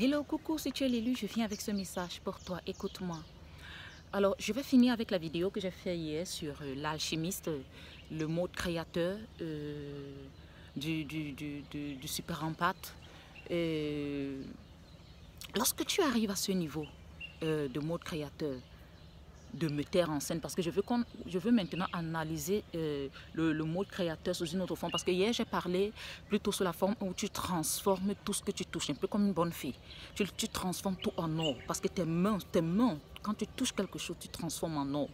Hello, coucou, si tu es l'élu, je viens avec ce message pour toi, écoute-moi. Alors, je vais finir avec la vidéo que j'ai fait hier sur l'alchimiste, le mode créateur du super empath. Lorsque tu arrives à ce niveau de mode créateur, de metteur en scène, parce que je veux maintenant analyser le mode créateur sous une autre forme, parce que hier j'ai parlé plutôt sous la forme où tu transformes tout ce que tu touches, un peu comme une bonne fille. Tu transformes tout en or, parce que tes mains, quand tu touches quelque chose, tu transformes en or.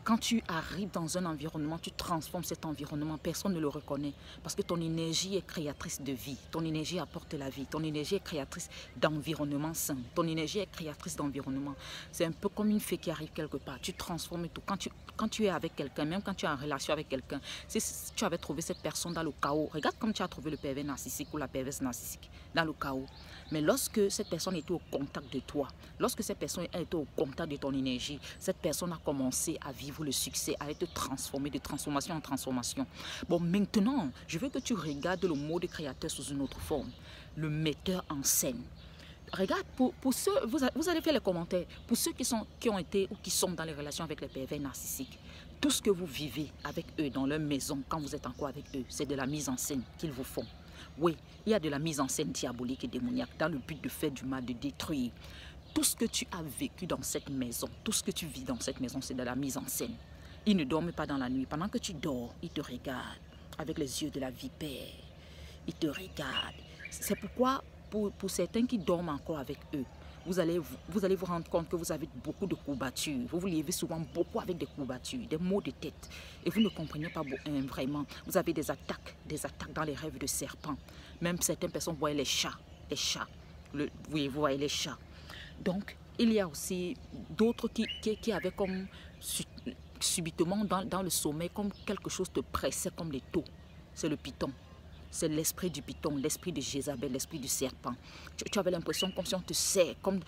Quand tu arrives dans un environnement, tu transformes cet environnement, personne ne le reconnaît, parce que ton énergie est créatrice de vie, ton énergie apporte la vie, ton énergie est créatrice d'environnement sain, ton énergie est créatrice d'environnement. C'est un peu comme une fée qui arrive quelque part, tu transformes tout. Quand tu es avec quelqu'un, même quand tu es en relation avec quelqu'un, si tu avais trouvé cette personne dans le chaos, regarde comme tu as trouvé le pervers narcissique ou la perverse narcissique, dans le chaos. Mais lorsque cette personne était au contact de toi, lorsque cette personne était au contact de ton énergie, cette personne a commencé à vivre le succès, à être transformée de transformation en transformation. Bon, maintenant, je veux que tu regardes le mot de créateur sous une autre forme, le metteur en scène. Regarde, pour ceux, vous allez faire les commentaires, pour ceux qui ont été ou qui sont dans les relations avec les pervers narcissiques, tout ce que vous vivez avec eux dans leur maison, quand vous êtes encore avec eux, c'est de la mise en scène qu'ils vous font. Oui, il y a de la mise en scène diabolique et démoniaque dans le but de faire du mal, de détruire. Tout ce que tu as vécu dans cette maison, tout ce que tu vis dans cette maison, c'est de la mise en scène. Ils ne dorment pas dans la nuit. Pendant que tu dors, ils te regardent avec les yeux de la vipère. Ils te regardent. C'est pourquoi, pour certains qui dorment encore avec eux, vous allez vous rendre compte que vous avez beaucoup de courbatures. Vous vous levez souvent beaucoup avec des courbatures, des maux de tête. Et vous ne comprenez pas vraiment. Vous avez des attaques dans les rêves de serpents. Même certaines personnes voient les chats. Vous voyez les chats. Donc, il y a aussi d'autres qui avaient comme subitement dans le sommeil, comme quelque chose te pressait comme les taux. C'est le python. C'est l'esprit du python, l'esprit de Jézabel, l'esprit du serpent. Tu avais l'impression comme si on te serre, comme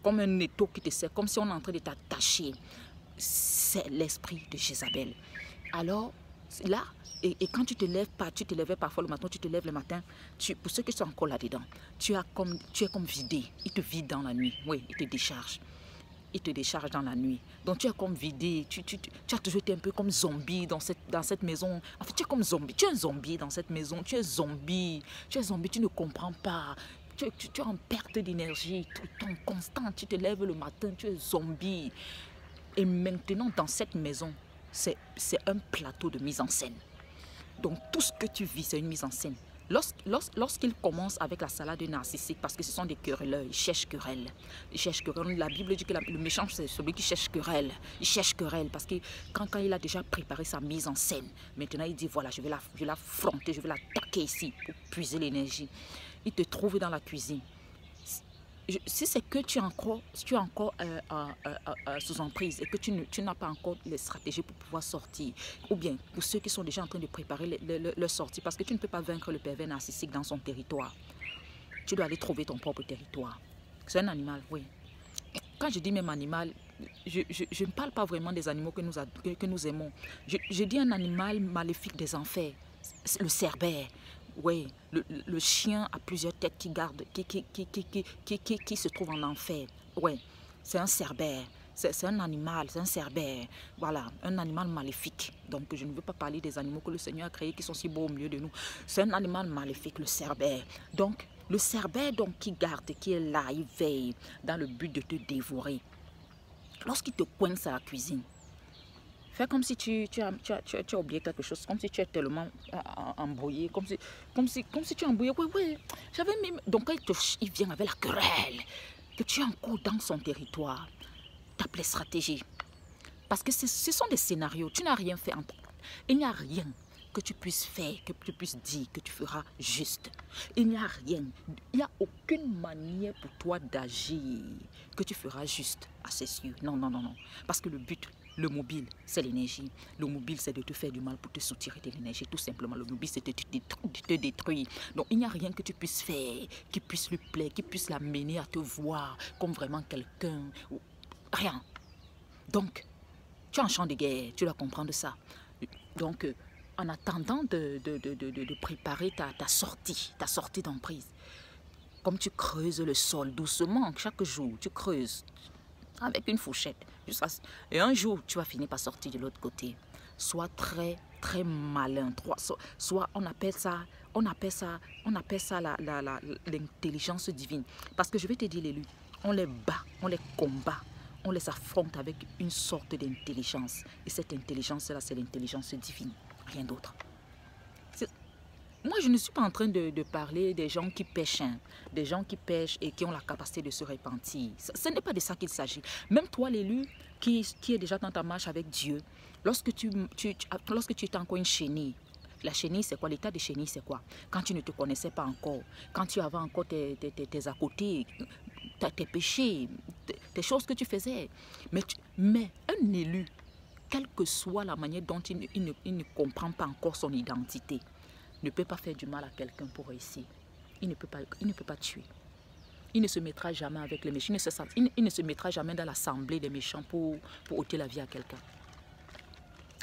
un étau qui te serre, comme si on est en train de t'attacher. C'est l'esprit de Jézabel. Alors, là, et quand tu te lèves pas, tu te lèves parfois le matin, tu te lèves le matin, pour ceux qui sont encore là-dedans, tu es comme vidé. Il te vide dans la nuit. Oui, il te décharge. Il te décharge dans la nuit. Donc tu es comme vidé, tu as toujours été un peu comme zombie dans cette maison. En fait, tu es comme zombie, tu es un zombie dans cette maison, tu es zombie, tu ne comprends pas. Tu es en perte d'énergie tout le temps, constant. Tu te lèves le matin, tu es zombie. Et maintenant, dans cette maison, c'est un plateau de mise en scène. Donc tout ce que tu vis, c'est une mise en scène. Lorsqu'il commence avec la salade narcissique, parce que ce sont des querelleurs, ils cherchent querelle. La Bible dit que le méchant, c'est celui qui cherche querelle. Il cherche querelle parce que quand il a déjà préparé sa mise en scène, maintenant il dit voilà, je vais l'affronter, je vais l'attaquer ici pour puiser l'énergie. Il te trouve dans la cuisine. Si c'est que tu es encore sous emprise et que tu n'as pas encore les stratégies pour pouvoir sortir, ou bien pour ceux qui sont déjà en train de préparer leur sortie, parce que tu ne peux pas vaincre le pervers narcissique dans son territoire. Tu dois aller trouver ton propre territoire. C'est un animal, oui. Quand je dis même animal, je ne parle pas vraiment des animaux que nous aimons. Je dis un animal maléfique des enfers, le cerbère. Oui, le chien a plusieurs têtes qui se trouve en enfer. Oui, c'est un cerbère. C'est un animal, c'est un cerbère. Voilà, un animal maléfique. Donc, je ne veux pas parler des animaux que le Seigneur a créés qui sont si beaux au milieu de nous. C'est un animal maléfique, le cerbère. Donc, le cerbère donc, qui garde, qui est là, il veille dans le but de te dévorer. Lorsqu'il te coince à la cuisine, fais comme si tu as oublié quelque chose, comme si tu es tellement embrouillé, comme si tu es embrouillé. Oui, j'avais même... Donc quand il vient avec la querelle, que tu es encore dans son territoire, tape les stratégies. Parce que ce sont des scénarios, tu n'as rien fait. Il n'y a rien que tu puisses faire, que tu puisses dire que tu feras juste. Il n'y a rien, il n'y a aucune manière pour toi d'agir que tu feras juste à ses yeux. Non. Parce que le but... Le mobile, c'est l'énergie. Le mobile, c'est de te faire du mal pour te soutirer de l'énergie. Tout simplement, le mobile, c'est de te détruire. Donc, il n'y a rien que tu puisses faire, qui puisse lui plaire, qui puisse l'amener à te voir comme vraiment quelqu'un. Rien. Donc, tu es en champ de guerre, tu dois comprendre ça. Donc, en attendant de préparer ta sortie d'emprise, Comme tu creuses le sol doucement, chaque jour, tu creuses avec une fourchette. Et un jour, tu vas finir par sortir de l'autre côté. Sois très, très malin. Soit on appelle ça l'intelligence divine. Parce que je vais te dire, l'élu, on les bat, on les combat, on les affronte avec une sorte d'intelligence. Et cette intelligence-là, c'est l'intelligence divine, rien d'autre. Moi, je ne suis pas en train de parler des gens qui pêchent, hein, des gens qui pêchent et qui ont la capacité de se repentir. Ce n'est pas de ça qu'il s'agit. Même toi, l'élu, qui est déjà dans ta marche avec Dieu, lorsque tu étais encore une chenille, la chenille, c'est quoi? L'état de chenille, c'est quoi? Quand tu ne te connaissais pas encore, quand tu avais encore tes à côté, tes péchés, tes choses que tu faisais. Mais un élu, quelle que soit la manière dont il ne comprend pas encore son identité, ne peut pas faire du mal à quelqu'un pour réussir. Il ne peut pas tuer. Il ne se mettra jamais avec les méchants. Il ne se mettra jamais dans l'assemblée des méchants pour ôter la vie à quelqu'un.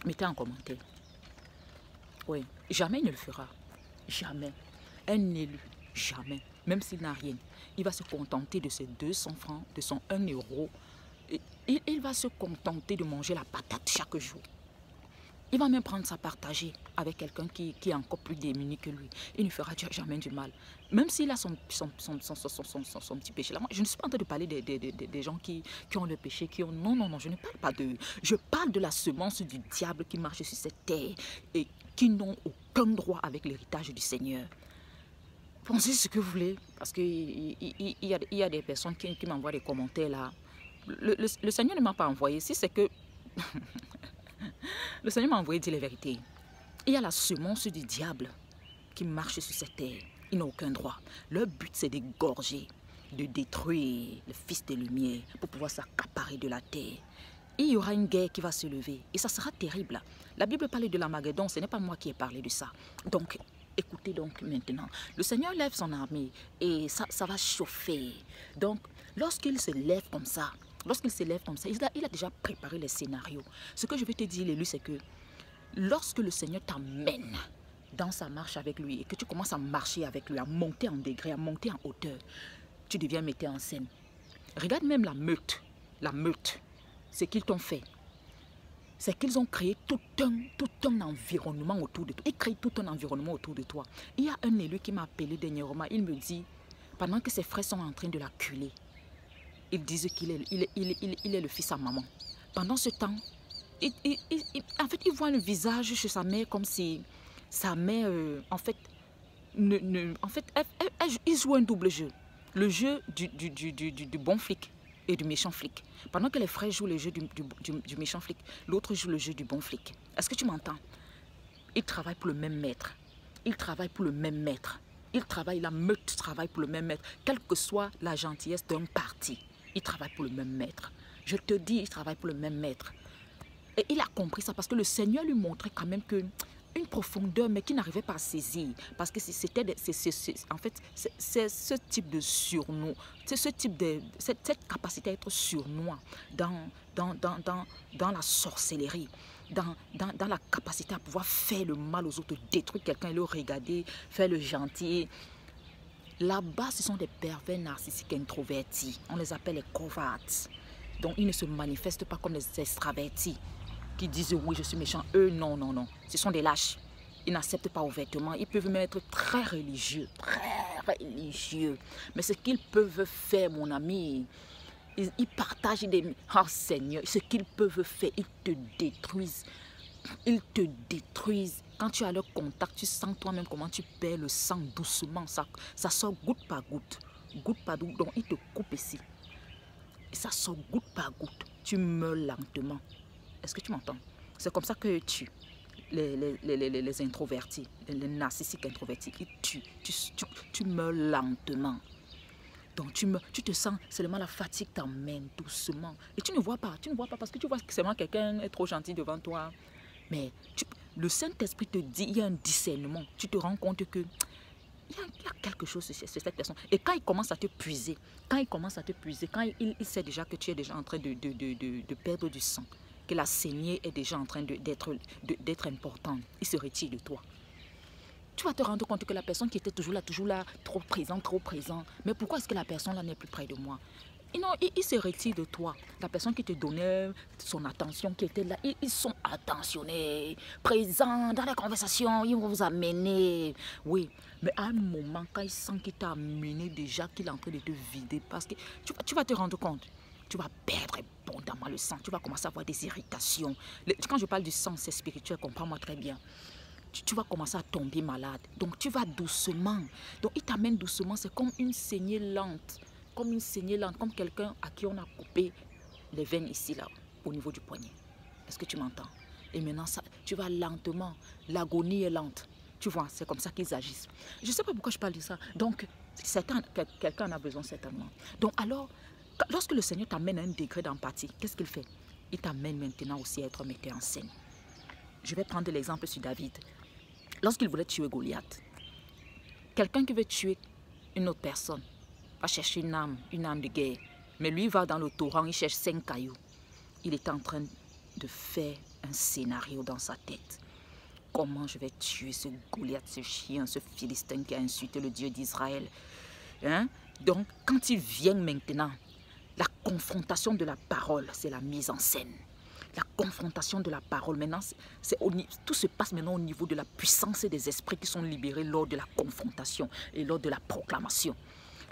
Mettez en commentaire. Oui, jamais il ne le fera. Jamais. Un élu, jamais. Même s'il n'a rien. Il va se contenter de ses 200 francs, de son 1 euro. Il va se contenter de manger la patate chaque jour. Il va même prendre ça partager avec quelqu'un qui est encore plus démuni que lui. Il ne fera jamais du mal. Même s'il a son petit péché. Là, moi, je ne suis pas en train de parler des gens qui ont le péché, qui ont... Non, non, non, je ne parle pas d'eux. Je parle de la semence du diable qui marche sur cette terre et qui n'ont aucun droit avec l'héritage du Seigneur. Pensez ce que vous voulez. Parce qu'il y a des personnes qui m'envoient des commentaires là. Le Seigneur ne m'a pas envoyé. Si c'est que... Le Seigneur m'a envoyé dire la vérité. Il y a la semence du diable qui marche sur cette terre. Ils n'ont aucun droit. Leur but, c'est d'égorger, de détruire le Fils des Lumières pour pouvoir s'accaparer de la terre. Et il y aura une guerre qui va se lever. Et ça sera terrible. La Bible parle de l'Armageddon. Ce n'est pas moi qui ai parlé de ça. Donc, écoutez donc maintenant. Le Seigneur lève son armée et ça va chauffer. Donc, lorsqu'il se lève comme ça, il a déjà préparé les scénarios. Ce que je vais te dire, l'élu, c'est que lorsque le Seigneur t'amène dans sa marche avec lui et que tu commences à marcher avec lui, à monter en degré, à monter en hauteur, tu deviens metteur en scène. Regarde même la meute. La meute, ce qu'ils t'ont fait, c'est qu'ils ont créé tout un environnement autour de toi. Ils créent tout un environnement autour de toi. Il y a un élu qui m'a appelé dernièrement. Il me dit, pendant que ses frères sont en train de l'acculer, ils disent qu'il est le fils à maman. Pendant ce temps, en fait, il voit le visage chez sa mère comme si sa mère, en fait, il joue un double jeu. Le jeu du bon flic et du méchant flic. Pendant que les frères jouent le jeu du méchant flic, l'autre joue le jeu du bon flic. Est-ce que tu m'entends? Ils travaillent pour le même maître. Ils travaillent pour le même maître. La meute travaille pour le même maître. Quelle que soit la gentillesse d'un parti, il travaille pour le même maître. Je te dis, il travaille pour le même maître. Et il a compris ça parce que le Seigneur lui montrait quand même une profondeur, mais qu'il n'arrivait pas à saisir. Parce que en fait, c'est ce type de surnom, c'est cette capacité à être surnois dans la sorcellerie, dans la capacité à pouvoir faire le mal aux autres, détruire quelqu'un et le regarder, faire le gentil. Là-bas, ce sont des pervers narcissiques introvertis. On les appelle les covards. Donc, ils ne se manifestent pas comme les extravertis qui disent oui, je suis méchant. Eux, non, non, non. Ce sont des lâches. Ils n'acceptent pas ouvertement. Ils peuvent même être très religieux. Très religieux. Mais ce qu'ils peuvent faire, mon ami, ils partagent des... Oh Seigneur, ce qu'ils peuvent faire, ils te détruisent. Ils te détruisent. Quand tu as leur contact, tu sens toi-même comment tu perds le sang doucement. Ça sort goutte par goutte. Goutte par goutte. Donc, ils te coupent ici. Et ça sort goutte par goutte. Tu meurs lentement. Est-ce que tu m'entends? C'est comme ça que tu les introvertis, les narcissiques introvertis, ils tuent. Tu meurs lentement. Donc, tu te sens, seulement la fatigue t'emmène doucement. Et tu ne vois pas parce que tu vois que seulement quelqu'un est trop gentil devant toi. Mais le Saint-Esprit te dit, il y a un discernement. Tu te rends compte que il y a quelque chose sur cette personne. Et quand il commence à te puiser, quand il sait déjà que tu es déjà en train de perdre du sang, que la saignée est déjà en train d'être importante, il se retire de toi. tu vas te rendre compte que la personne qui était toujours là, trop présent. Mais pourquoi est-ce que la personne là n'est plus près de moi? Et non, il se retire de toi. La personne qui te donnait son attention, qui était là, ils sont attentionnés, présents dans les conversations, ils vont vous amener. Oui, mais à un moment, quand il sent qu'il t'a amené déjà, qu'il est en train de te vider, parce que tu vas te rendre compte, tu vas perdre abondamment le sang, tu vas commencer à avoir des irritations. Quand je parle du sang, c'est spirituel, comprends-moi très bien. Tu vas commencer à tomber malade. Donc tu vas doucement. Donc il t'amène doucement, c'est comme une saignée lente. Comme une saignée lente, comme quelqu'un à qui on a coupé les veines ici, là, au niveau du poignet. Est-ce que tu m'entends? Et maintenant, ça, tu vas lentement. L'agonie est lente. Tu vois, c'est comme ça qu'ils agissent. Je ne sais pas pourquoi je parle de ça. Donc, quelqu'un en a besoin certainement. Donc alors, lorsque le Seigneur t'amène à un degré d'empathie, qu'est-ce qu'il fait? Il t'amène maintenant aussi à être metteur en scène. Je vais prendre l'exemple sur David. Lorsqu'il voulait tuer Goliath, quelqu'un qui veut tuer une autre personne, va chercher une âme de guerre. Mais lui va dans le torrent, il cherche 5 cailloux. Il est en train de faire un scénario dans sa tête. Comment je vais tuer ce Goliath, ce chien, ce Philistin qui a insulté le Dieu d'Israël. Hein? Donc, quand il vient maintenant, la confrontation de la parole, c'est la mise en scène. La confrontation de la parole, maintenant, tout se passe maintenant au niveau de la puissance et des esprits qui sont libérés lors de la confrontation et lors de la proclamation.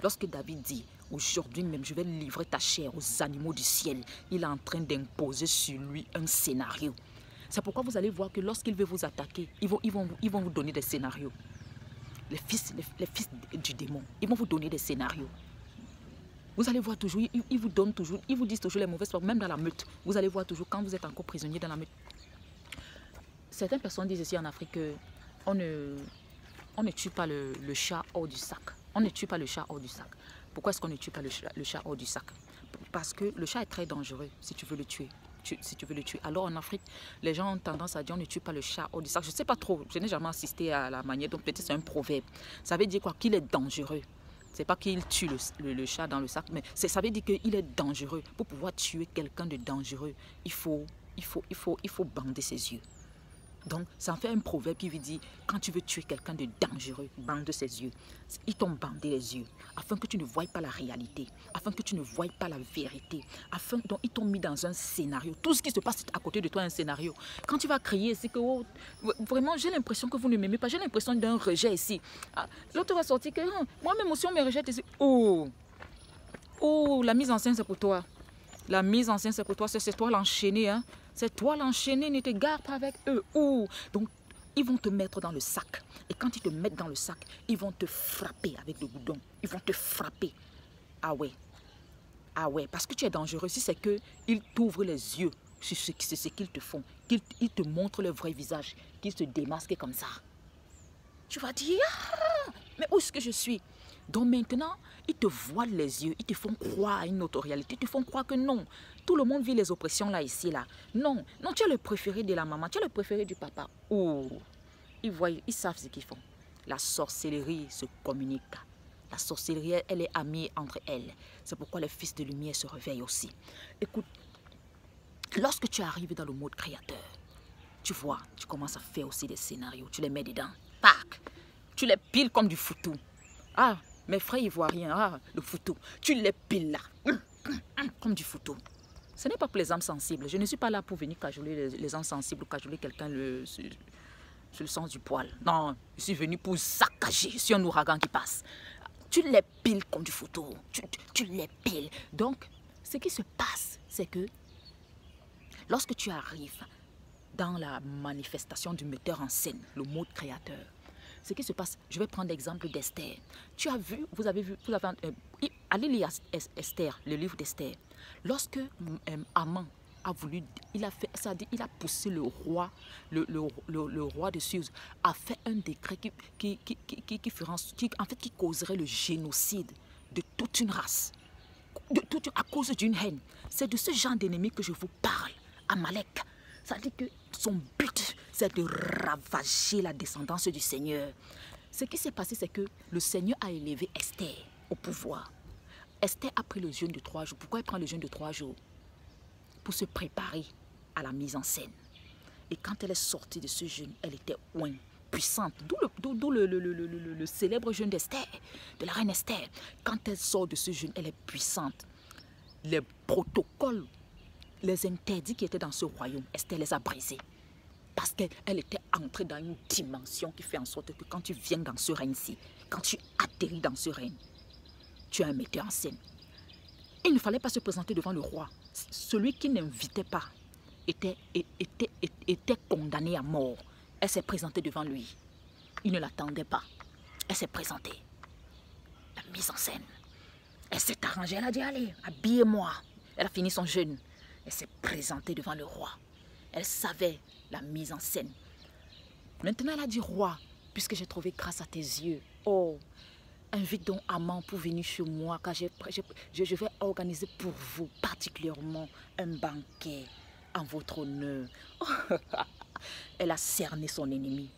Lorsque David dit, aujourd'hui même, je vais livrer ta chair aux animaux du ciel, il est en train d'imposer sur lui un scénario. C'est pourquoi vous allez voir que lorsqu'il veut vous attaquer, ils vont vous donner des scénarios. Les fils du démon, ils vont vous donner des scénarios. Vous allez voir toujours, ils vous donnent toujours, ils vous disent toujours les mauvaises paroles, même dans la meute. Vous allez voir toujours quand vous êtes encore prisonnier dans la meute. Certaines personnes disent ici en Afrique qu'on ne tue pas le chat hors du sac. On ne tue pas le chat hors du sac. Pourquoi est-ce qu'on ne tue pas le chat hors du sac? Parce que le chat est très dangereux si tu veux le tuer. Alors en Afrique, les gens ont tendance à dire on ne tue pas le chat hors du sac. Je ne sais pas trop, je n'ai jamais assisté à la manière, donc peut-être c'est un proverbe. Ça veut dire quoi? Qu'il est dangereux. C'est pas qu'il tue le chat dans le sac, mais ça veut dire qu'il est dangereux. Pour pouvoir tuer quelqu'un de dangereux, il faut bander ses yeux. Donc, ça en fait un proverbe qui veut dire, quand tu veux tuer quelqu'un de dangereux, bande ses yeux. Ils t'ont bandé les yeux, afin que tu ne voies pas la réalité, afin que tu ne voies pas la vérité. Donc, ils t'ont mis dans un scénario. Tout ce qui se passe à côté de toi est un scénario. Quand tu vas crier, c'est que, oh, vraiment, j'ai l'impression que vous ne m'aimez pas, j'ai l'impression d'un rejet ici. L'autre va sortir que, moi-même aussi, on me rejette ici. Oh, la mise en scène, c'est pour toi. La mise en scène, c'est pour toi, c'est toi l'enchaîné, hein. C'est toi l'enchaîné, ne te gare pas avec eux. Donc, ils vont te mettre dans le sac. Et quand ils te mettent dans le sac, ils vont te frapper avec le goudron. Ils vont te frapper. Ah ouais, parce que tu es dangereux. Si c'est qu'ils t'ouvrent les yeux sur ce qu'ils te font, qu'ils te montrent le vrai visage, qu'ils se démasquent comme ça. Tu vas dire, mais où est-ce que je suis? Donc maintenant, ils te voilent les yeux, ils te font croire à une autre réalité, ils te font croire que non, tout le monde vit les oppressions là, ici, là. Non, tu es le préféré de la maman, tu es le préféré du papa. Ils savent ce qu'ils font. La sorcellerie se communique. La sorcellerie, elle est amie entre elles. C'est pourquoi les fils de lumière se réveillent aussi. Écoute, lorsque tu arrives dans le mode créateur, tu vois, tu commences à faire aussi des scénarios, tu les mets dedans. Tac, tu les piles comme du foutou. Mes frères ivoiriens, le foutou, tu les piles là, comme du foutou. Ce n'est pas pour les âmes sensibles. Je ne suis pas là pour venir cajoler les âmes sensibles ou cajoler quelqu'un sur le sens du poil. Non, je suis venu pour saccager. Je suis un ouragan qui passe. Tu les piles comme du foutu. Tu les piles. Donc, ce qui se passe, c'est que lorsque tu arrives dans la manifestation du metteur en scène, le mode créateur, ce qui se passe, je vais prendre l'exemple d'Esther. Vous avez vu, allez lire Esther, le livre d'Esther. Lorsque Haman a voulu, il a poussé le roi de Suse à faire un décret qui causerait le génocide de toute une race, à cause d'une haine. C'est de ce genre d'ennemi que je vous parle, Amalek. Ça veut dire que son but, c'est de ravager la descendance du Seigneur. Ce qui s'est passé, c'est que le Seigneur a élevé Esther au pouvoir. Esther a pris le jeûne de 3 jours. Pourquoi elle prend le jeûne de 3 jours? Pour se préparer à la mise en scène. Et quand elle est sortie de ce jeûne, elle était ointe. puissante. D'où le célèbre jeûne d'Esther, de la reine Esther. Quand elle sort de ce jeûne, elle est puissante. Les protocoles, les interdits qui étaient dans ce royaume, Esther les a brisés. Parce qu'elle était entrée dans une dimension qui fait en sorte que quand tu viens dans ce règne-ci, quand tu atterris dans ce règne, tu es un metteur en scène. Il ne fallait pas se présenter devant le roi. Celui qui n'invitait pas était condamné à mort. Elle s'est présentée devant lui. Il ne l'attendait pas. Elle s'est présentée. La mise en scène. Elle s'est arrangée. Elle a dit, allez, habillez-moi. Elle a fini son jeûne. Elle s'est présentée devant le roi. Elle savait la mise en scène. Maintenant, elle a dit, roi, puisque j'ai trouvé grâce à tes yeux, oh, invite donc Haman pour venir chez moi, car je vais organiser pour vous particulièrement un banquet en votre honneur. Oh, elle a cerné son ennemi.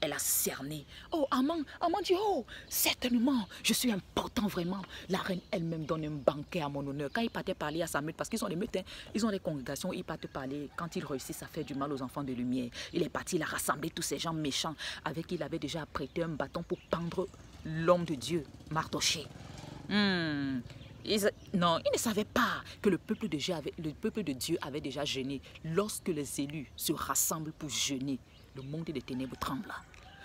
Elle a cerné. Oh, Haman dit, oh, certainement, je suis important vraiment. La reine elle-même donne un banquet à mon honneur. Quand il partait parler à sa meute, parce qu'ils ont des meutes, hein, ils ont des congrégations, ils partent parler. Quand ils réussissent à faire du mal aux enfants de lumière, il est parti, il a rassemblé tous ces gens méchants avec qui il avait déjà prêté un bâton pour pendre l'homme de Dieu, Mardoché. Non, ils ne savaient pas que le peuple de Dieu avait déjà jeûné. Lorsque les élus se rassemblent pour jeûner, le monde des ténèbres tremble.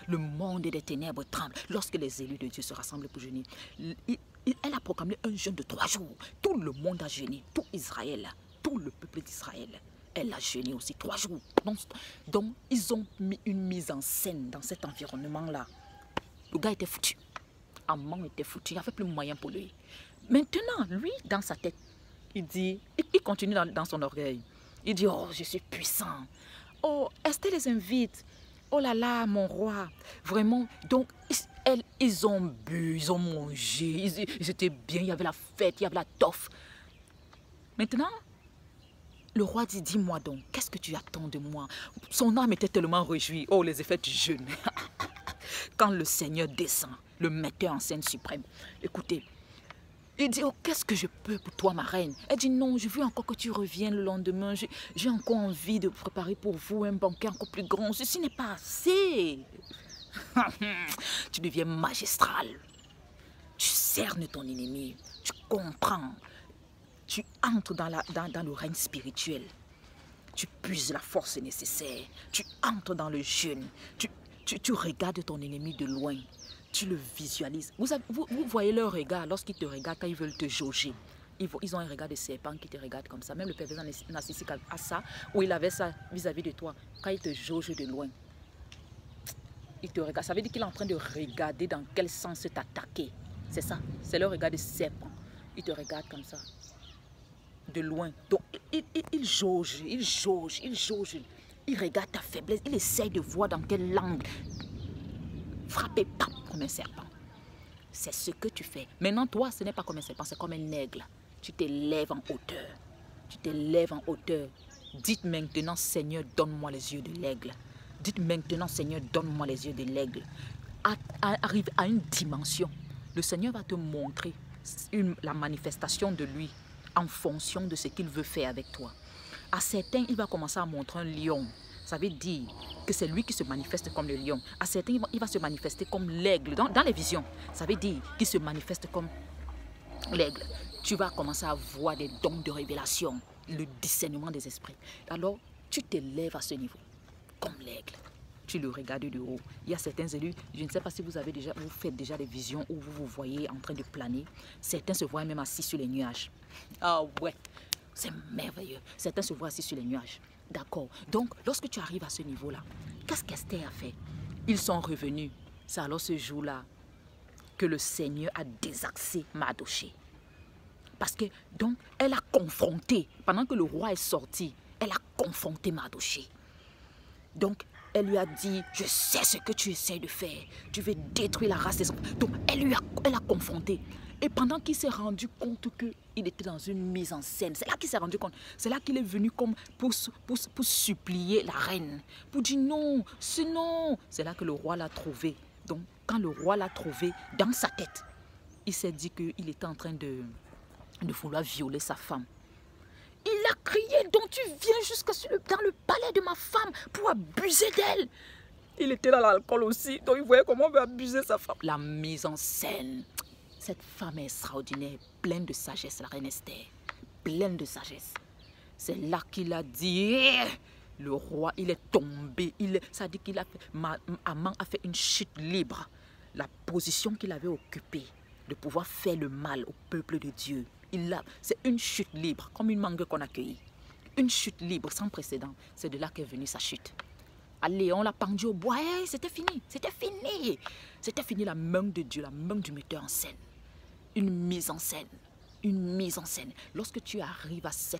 Le monde des ténèbres tremble. Lorsque les élus de Dieu se rassemblent pour jeûner, elle a proclamé un jeûne de 3 jours. Tout le monde a jeûné, tout Israël, tout le peuple d'Israël. Elle a jeûné aussi 3 jours. Donc, ils ont mis une mise en scène dans cet environnement-là. Le gars était foutu. Haman était foutu. Il n'y avait plus de moyen pour lui. Maintenant, lui, dans sa tête, il dit, il continue dans son orgueil. Il dit, oh, je suis puissant. Oh, Esther les invite. Oh là là, mon roi. Vraiment. Donc, ils ont bu, ils ont mangé. Ils étaient bien. Il y avait la fête, il y avait la toffe. Maintenant, le roi dit, dis-moi donc, qu'est-ce que tu attends de moi? Son âme était tellement réjouie. Oh, les effets du jeûne. Quand le Seigneur descend, le metteur en scène suprême. Écoutez, il dit, oh, qu'est-ce que je peux pour toi, ma reine? Elle dit, non, je veux encore que tu reviennes le lendemain. J'ai encore envie de préparer pour vous un banquet encore plus grand. Ceci n'est pas assez. Tu deviens magistral. Tu cernes ton ennemi. Tu comprends. Tu entres dans le règne spirituel. Tu puises la force nécessaire. Tu entres dans le jeûne. Tu regardes ton ennemi de loin. Tu le visualises. Vous voyez leur regard lorsqu'ils te regardent, quand ils veulent te jauger. Ils ont un regard de serpent qui te regarde comme ça. Même le pervers narcissique a ça, ou il avait ça vis-à-vis de toi. Quand il te jauge de loin, il te regarde. Ça veut dire qu'il est en train de regarder dans quel sens t'attaquer. C'est ça. C'est le regard de serpent. Il te regarde comme ça, de loin. Donc, il jauge, il jauge, il jauge. Il regarde ta faiblesse. Il essaye de voir dans quel angle frapper, pap, comme un serpent. C'est ce que tu fais. Maintenant, toi, ce n'est pas comme un serpent, c'est comme un aigle. Tu t'élèves en hauteur. Tu t'élèves en hauteur. Dites maintenant, Seigneur, donne-moi les yeux de l'aigle. Dites maintenant, Seigneur, donne-moi les yeux de l'aigle. Arrive à une dimension. Le Seigneur va te montrer la manifestation de lui en fonction de ce qu'il veut faire avec toi. À certains, il va commencer à montrer un lion. Ça veut dire que c'est lui qui se manifeste comme le lion. À certains, il va se manifester comme l'aigle. Dans les visions, ça veut dire qu'il se manifeste comme l'aigle. Tu vas commencer à voir des dons de révélation, le discernement des esprits. Alors, tu t'élèves à ce niveau, comme l'aigle. Tu le regardes de haut. Il y a certains élus, je ne sais pas si vous faites déjà des visions où vous vous voyez en train de planer. Certains se voient même assis sur les nuages. Ah ouais, c'est merveilleux. Certains se voient assis sur les nuages. D'accord. Donc, lorsque tu arrives à ce niveau-là, qu'est-ce qu'Esther a fait? Ils sont revenus. C'est alors ce jour-là que le Seigneur a désaxé Mardoché. Parce que, donc, elle a confronté, pendant que le roi est sorti, elle a confronté Mardoché. Donc, elle lui a dit, je sais ce que tu essaies de faire. Tu veux détruire la race des hommes. Donc, elle a confronté. Et pendant qu'il s'est rendu compte qu'il était dans une mise en scène, c'est là qu'il s'est rendu compte. C'est là qu'il est venu comme pour supplier la reine. Pour dire non, sinon. C'est là que le roi l'a trouvé. Donc, quand le roi l'a trouvé dans sa tête, il s'est dit qu'il était en train de vouloir violer sa femme. Il a crié, donc tu viens jusque dans le palais de ma femme pour abuser d'elle. Il était dans l'alcool aussi, donc il voyait comment on veut abuser sa femme. La mise en scène. Cette femme est extraordinaire, pleine de sagesse, la reine Esther. Pleine de sagesse. C'est là qu'il a dit, le roi, il est tombé. Ça dit qu'il a fait, Aman a fait une chute libre. La position qu'il avait occupée, de pouvoir faire le mal au peuple de Dieu. C'est une chute libre, comme une mangue qu'on accueille. Une chute libre, sans précédent. C'est de là qu'est venue sa chute. Allez, on l'a pendu au bois, c'était fini, c'était fini. C'était fini, la main de Dieu, la main du metteur en scène. Une mise en scène, une mise en scène. Lorsque tu arrives à ce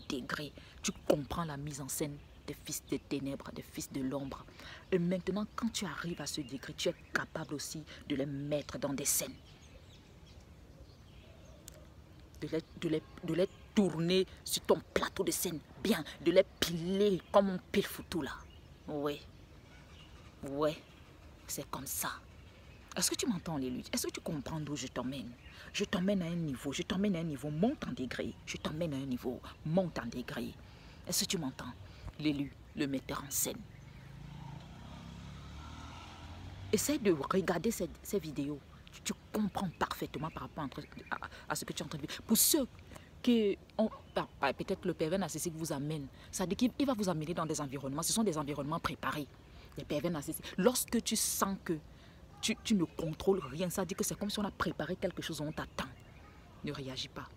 degré, tu comprends la mise en scène des fils des ténèbres, des fils de l'ombre. Et maintenant, quand tu arrives à ce degré, tu es capable aussi de les mettre dans des scènes. De les tourner sur ton plateau de scène, bien, de les piler comme on pile foutu là. Oui, c'est comme ça. Est-ce que tu m'entends, l'élu? Est-ce que tu comprends d'où je t'emmène? Je t'emmène à un niveau, monte en degré. Je t'emmène à un niveau, monte en degré. Est-ce que tu m'entends? L'élu, le metteur en scène. Essaye de regarder ces vidéos. Tu comprends parfaitement par rapport à ce que tu es en train de vivre. Pour ceux qui ont, peut-être le pervers narcissique vous amène, ça dit qu'il va vous amener dans des environnements, ce sont des environnements préparés. Les pervers narcissiques, lorsque tu sens que tu ne contrôles rien, ça dit que c'est comme si on a préparé quelque chose, on t'attend. Ne réagis pas.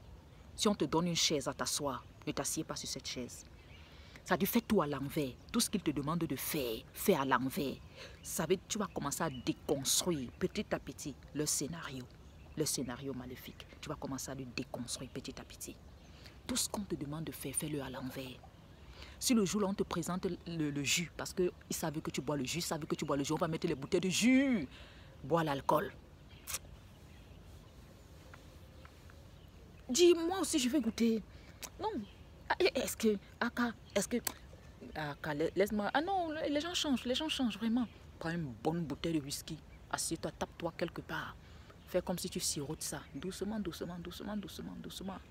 Si on te donne une chaise à t'asseoir, ne t'assieds pas sur cette chaise. Ça dit fais tout à l'envers. Tout ce qu'il te demande de faire, fais à l'envers. Ça veut dire tu vas commencer à déconstruire petit à petit le scénario maléfique. Tu vas commencer à le déconstruire petit à petit. Tout ce qu'on te demande de faire, fais-le à l'envers. Si le jour là on te présente le jus, parce qu'ils savent que tu bois le jus, on va mettre les bouteilles de jus, bois l'alcool. Dis, moi aussi je vais goûter. Non. Est-ce que, laisse-moi. Ah non, les gens changent vraiment. Prends une bonne bouteille de whisky, assieds-toi, tape-toi quelque part. Fais comme si tu sirotes ça, doucement,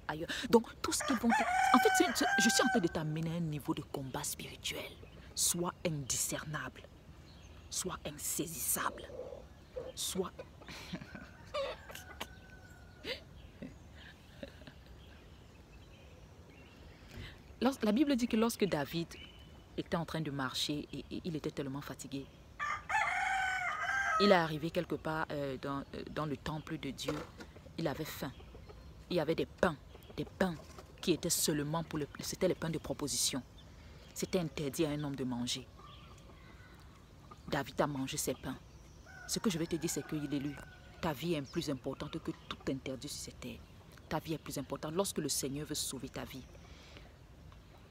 ailleurs. Donc, tout ce qu'ils vont... En fait, je suis en train de t'amener à un niveau de combat spirituel. Sois indiscernable, sois insaisissable, sois... La Bible dit que lorsque David était en train de marcher et il était tellement fatigué, il est arrivé quelque part dans le temple de Dieu. Il avait faim. Il y avait des pains qui étaient seulement pour c'était les pains de proposition. C'était interdit à un homme de manger. David a mangé ces pains. Ce que je vais te dire, c'est qu'il est lu. Ta vie est plus importante que tout interdit sur cette terre. Ta vie est plus importante lorsque le Seigneur veut sauver ta vie.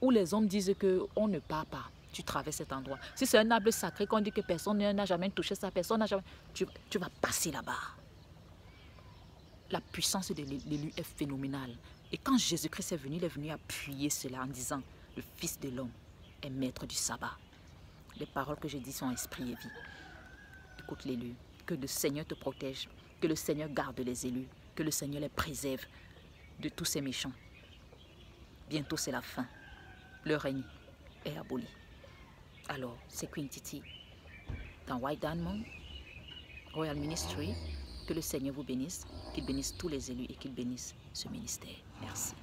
Où les hommes disent qu'on ne part pas. Tu traverses cet endroit. Si c'est un arbre sacré qu'on dit que personne n'a jamais touché ça, personne n'a jamais... Tu vas passer là-bas. La puissance de l'élu est phénoménale. Et quand Jésus-Christ est venu, il est venu appuyer cela en disant, le Fils de l'homme est maître du sabbat. Les paroles que je dis sont esprit et vie. Écoute l'élu. Que le Seigneur te protège. Que le Seigneur garde les élus. Que le Seigneur les préserve de tous ces méchants. Bientôt c'est la fin. Le règne est aboli. Alors, c'est Queen Titi dans White Diamond Royal Ministry. Que le Seigneur vous bénisse, qu'il bénisse tous les élus et qu'il bénisse ce ministère. Merci.